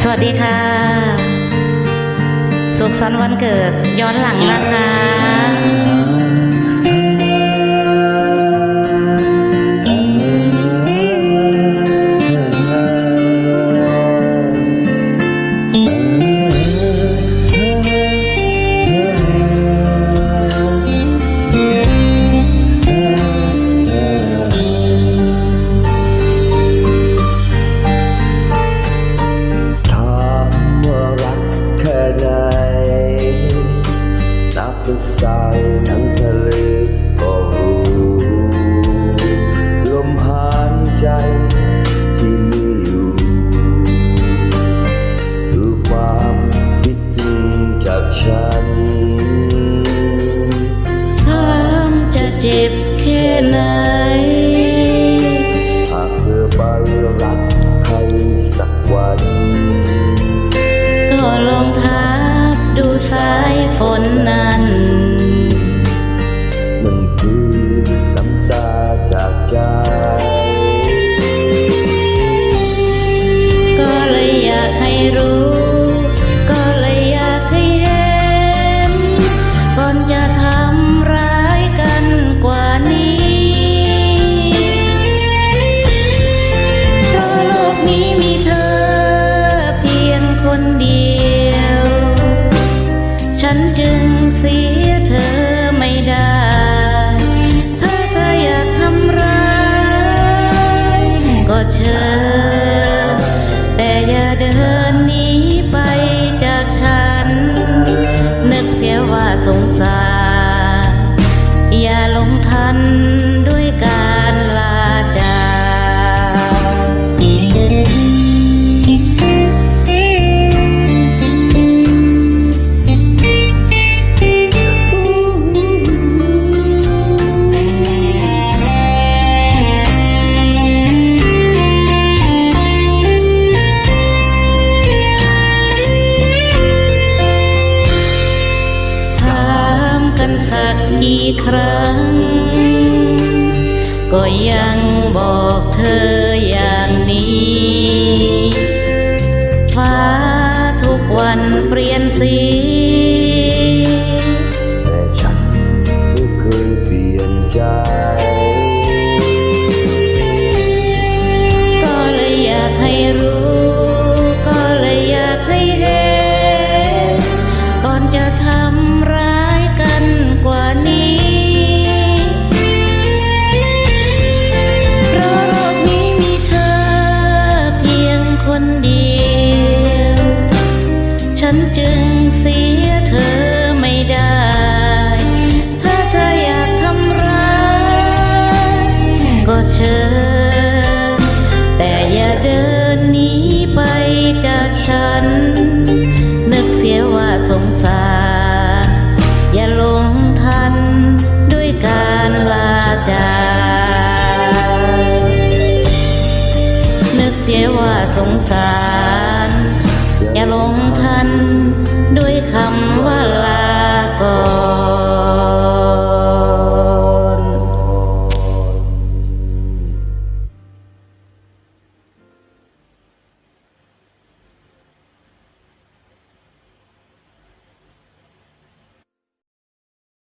วัสดีค่ะ สุขสันต์วันเกิดย้อนหลังนะคะสายทั้งทะเลก็รู้ลมหายใจที่มีอยู่คือความคิดจริงจากฉันถามจะเจ็บแค่ไหนหากเธอไปรักใครสักวันก็ลองทักดูสายฝนนั้นมันคือน้ำตาจากใจก็เลยอยากให้รู้ก็เลยอยากให้เห็นก่อนจะทำร้ายกันกว่านี้เพราะโลกนี้มีเธอเพียงคนเดียวฉันจึงเสียเธอไม่ได้ถ้าเธออยากทำร้ายก็เชิญแต่อย่าเดินหนีไปจากฉันนึกเสียว่าสงสารอย่าลงทันด้วยการลาจากสักกี่ครั้งก็ยังบอกเธออย่างนี้ฟ้าทุกวันเปลี่ยนสีแต่ฉันไม่เคยเปลี่ยนใจก็เลยอยากให้รู้ก็เลยอยากให้เห็นก่อนจะทำร้ายกันกว่านี้เพราะโลกนี้มีเธอเพียงคนเดียวฉันจึงเสียเธอไม่ได้ถ้าเธออยากทำร้ายก็เชิญแต่อย่าเดินหนีไปจากฉันนึกเสียว่าสงสารอย่าลงทันด้วยการลาจากนึกเสียว่าสงสารอย่าลงทันด้วยคำว่าล